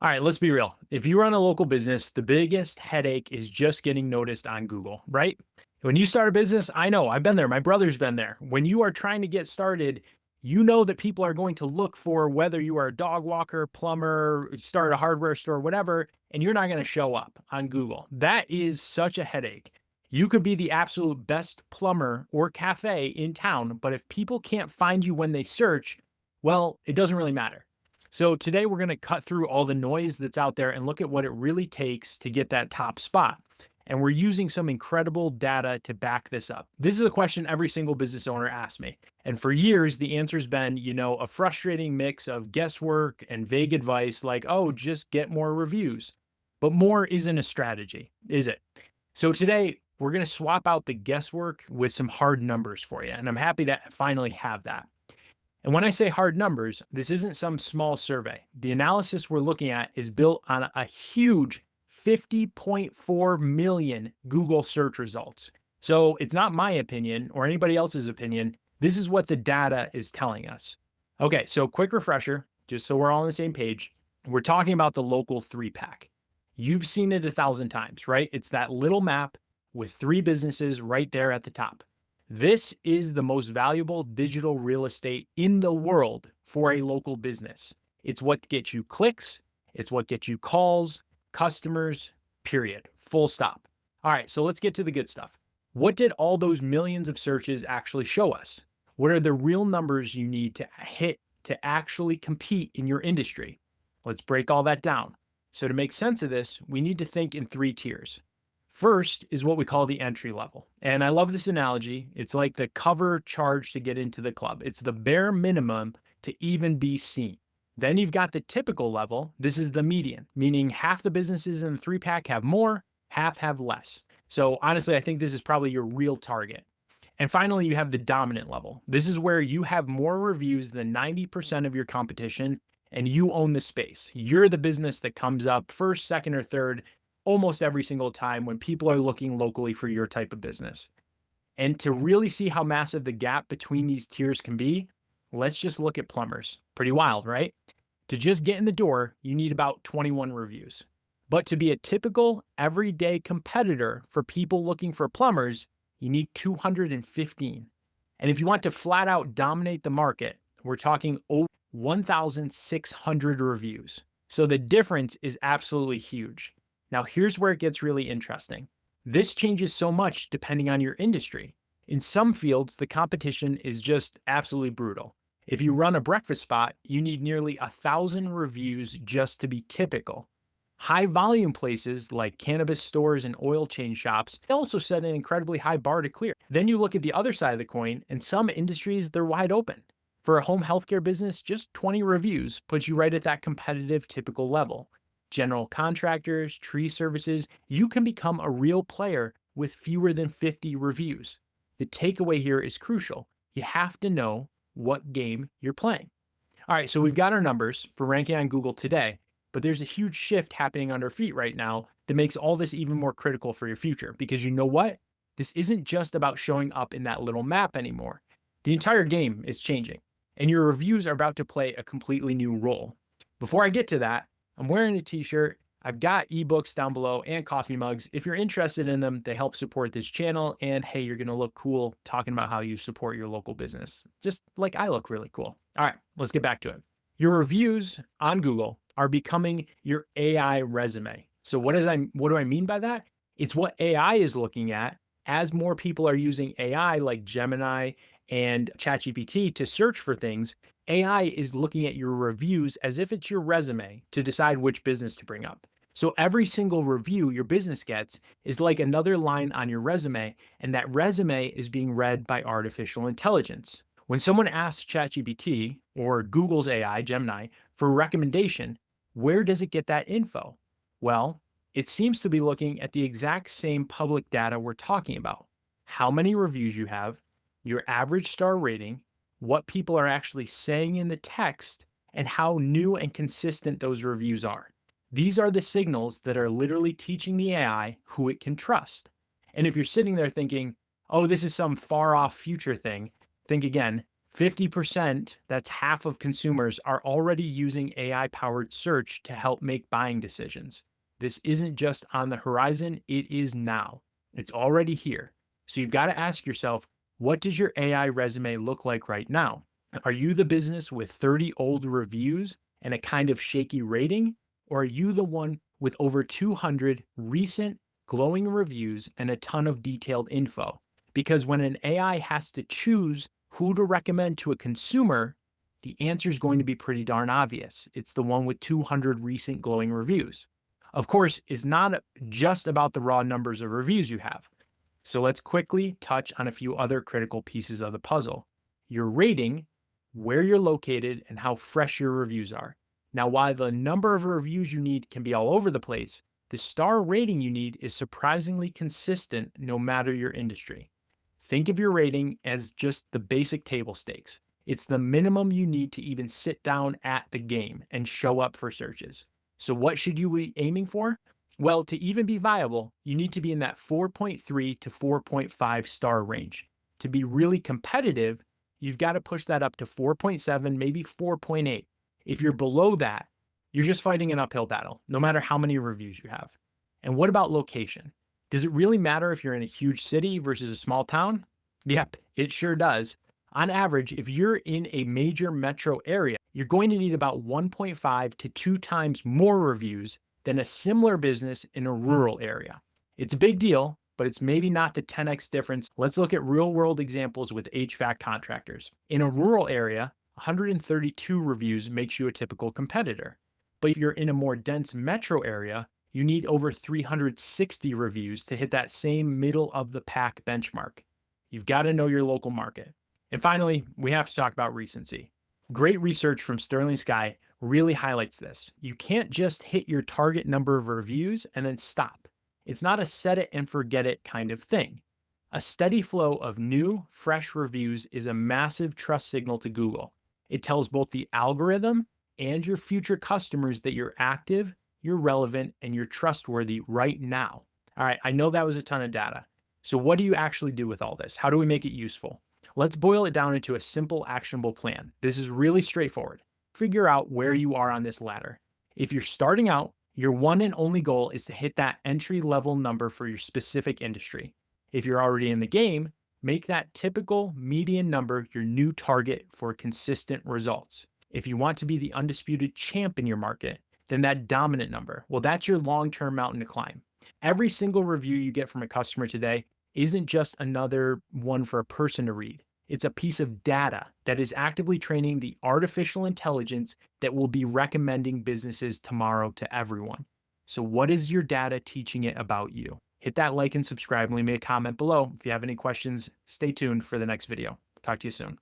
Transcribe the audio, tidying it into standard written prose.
All right, let's be real. If you run a local business, the biggest headache is just getting noticed on Google, right? When you start a business, I know I've been there. My brother's been there. When you are trying to get started, you know that people are going to look for whether you are a dog walker, plumber, start a hardware store, whatever, and you're not going to show up on Google. That is such a headache. You could be the absolute best plumber or cafe in town, but if people can't find you when they search, well, it doesn't really matter. So today we're going to cut through all the noise that's out there and look at what it really takes to get that top spot. And we're using some incredible data to back this up. This is a question every single business owner asks me. And for years, the answer's been, a frustrating mix of guesswork and vague advice like, oh, just get more reviews. But more isn't a strategy, is it? So today, we're going to swap out the guesswork with some hard numbers for you. And I'm happy to finally have that. And when I say hard numbers, this isn't some small survey. The analysis we're looking at is built on a huge 50.4 million Google search results. So it's not my opinion or anybody else's opinion. This is what the data is telling us. Okay, so quick refresher, just so we're all on the same page. We're talking about the local 3-pack. You've seen it 1,000 times, right? It's that little map with 3 businesses right there at the top. This is the most valuable digital real estate in the world for a local business. It's what gets you clicks, it's what gets you calls, customers, period. Full stop. All right, so let's get to the good stuff. What did all those millions of searches actually show us? What are the real numbers you need to hit to actually compete in your industry? Let's break all that down. So to make sense of this, we need to think in 3 tiers. First is what we call the entry level. And I love this analogy. It's like the cover charge to get into the club. It's the bare minimum to even be seen. Then you've got the typical level. This is the median, meaning half the businesses in the 3-pack have more, half have less. So honestly, I think this is probably your real target. And finally, you have the dominant level. This is where you have more reviews than 90% of your competition and you own the space. You're the business that comes up first, second, or third almost every single time when people are looking locally for your type of business. And to really see how massive the gap between these tiers can be, let's just look at plumbers. Pretty wild, right? To just get in the door, you need about 21 reviews. But to be a typical everyday competitor for people looking for plumbers, you need 215. And if you want to flat out dominate the market, we're talking over 1,600 reviews. So the difference is absolutely huge. Now, here's where it gets really interesting. This changes so much depending on your industry. In some fields, the competition is just absolutely brutal. If you run a breakfast spot, you need nearly 1,000 reviews just to be typical. High volume places like cannabis stores and oil change shops also set an incredibly high bar to clear. Then you look at the other side of the coin, and some industries, they're wide open. For a home healthcare business, just 20 reviews puts you right at that competitive typical level. General contractors, tree services, you can become a real player with fewer than 50 reviews. The takeaway here is crucial. You have to know what game you're playing. All right, so we've got our numbers for ranking on Google today, but there's a huge shift happening under our feet right now that makes all this even more critical for your future because you know what? This isn't just about showing up in that little map anymore. The entire game is changing, and your reviews are about to play a completely new role. Before I get to that, I'm wearing a t-shirt. I've got ebooks down below and coffee mugs. If you're interested in them, they help support this channel. And hey, you're going to look cool talking about how you support your local business. Just like I look really cool. All right, let's get back to it. Your reviews on Google are becoming your AI resume. So what do I mean by that? It's what AI is looking at as more people are using AI like Gemini and ChatGPT to search for things. AI is looking at your reviews as if it's your resume to decide which business to bring up. So every single review your business gets is like another line on your resume, and that resume is being read by artificial intelligence. When someone asks ChatGPT or Google's AI, Gemini, for a recommendation, where does it get that info? Well, it seems to be looking at the exact same public data we're talking about. How many reviews you have, your average star rating, what people are actually saying in the text, and how new and consistent those reviews are. These are the signals that are literally teaching the AI who it can trust. And if you're sitting there thinking, oh, this is some far off future thing, think again. 50%, that's half of consumers, are already using AI powered search to help make buying decisions. This isn't just on the horizon, it is now. It's already here. So you've got to ask yourself, what does your AI resume look like right now? Are you the business with 30 old reviews and a kind of shaky rating? Or are you the one with over 200 recent glowing reviews and a ton of detailed info? Because when an AI has to choose who to recommend to a consumer, the answer is going to be pretty darn obvious. It's the one with 200 recent glowing reviews. Of course, it's not just about the raw numbers of reviews you have. So let's quickly touch on a few other critical pieces of the puzzle. Your rating, where you're located, and how fresh your reviews are. Now, while the number of reviews you need can be all over the place, the star rating you need is surprisingly consistent no matter your industry. Think of your rating as just the basic table stakes. It's the minimum you need to even sit down at the game and show up for searches. So, what should you be aiming for? Well, to even be viable, you need to be in that 4.3 to 4.5 star range. To be really competitive, you've got to push that up to 4.7, maybe 4.8. If you're below that, you're just fighting an uphill battle, no matter how many reviews you have. And what about location? Does it really matter if you're in a huge city versus a small town? Yep, it sure does. On average, if you're in a major metro area, you're going to need about 1.5 to 2 times more reviews than a similar business in a rural area. It's a big deal, but it's maybe not the 10x difference. Let's look at real world examples with HVAC contractors. In a rural area, 132 reviews makes you a typical competitor. But if you're in a more dense metro area, you need over 360 reviews to hit that same middle of the pack benchmark. You've got to know your local market. And finally, we have to talk about recency. Great research from Sterling Sky really highlights this. You can't just hit your target number of reviews and then stop. It's not a set it and forget it kind of thing. A steady flow of new, fresh reviews is a massive trust signal to Google. It tells both the algorithm and your future customers that you're active, you're relevant, and you're trustworthy right now. All right, I know that was a ton of data. So what do you actually do with all this? How do we make it useful? Let's boil it down into a simple, actionable plan. This is really straightforward. Figure out where you are on this ladder. If you're starting out, your one and only goal is to hit that entry level number for your specific industry. If you're already in the game, make that typical median number your new target for consistent results. If you want to be the undisputed champ in your market, then that dominant number, well, that's your long-term mountain to climb. Every single review you get from a customer today isn't just another one for a person to read. It's a piece of data that is actively training the artificial intelligence that will be recommending businesses tomorrow to everyone. So what is your data teaching it about you? Hit that like and subscribe and leave me a comment below. If you have any questions, stay tuned for the next video. Talk to you soon.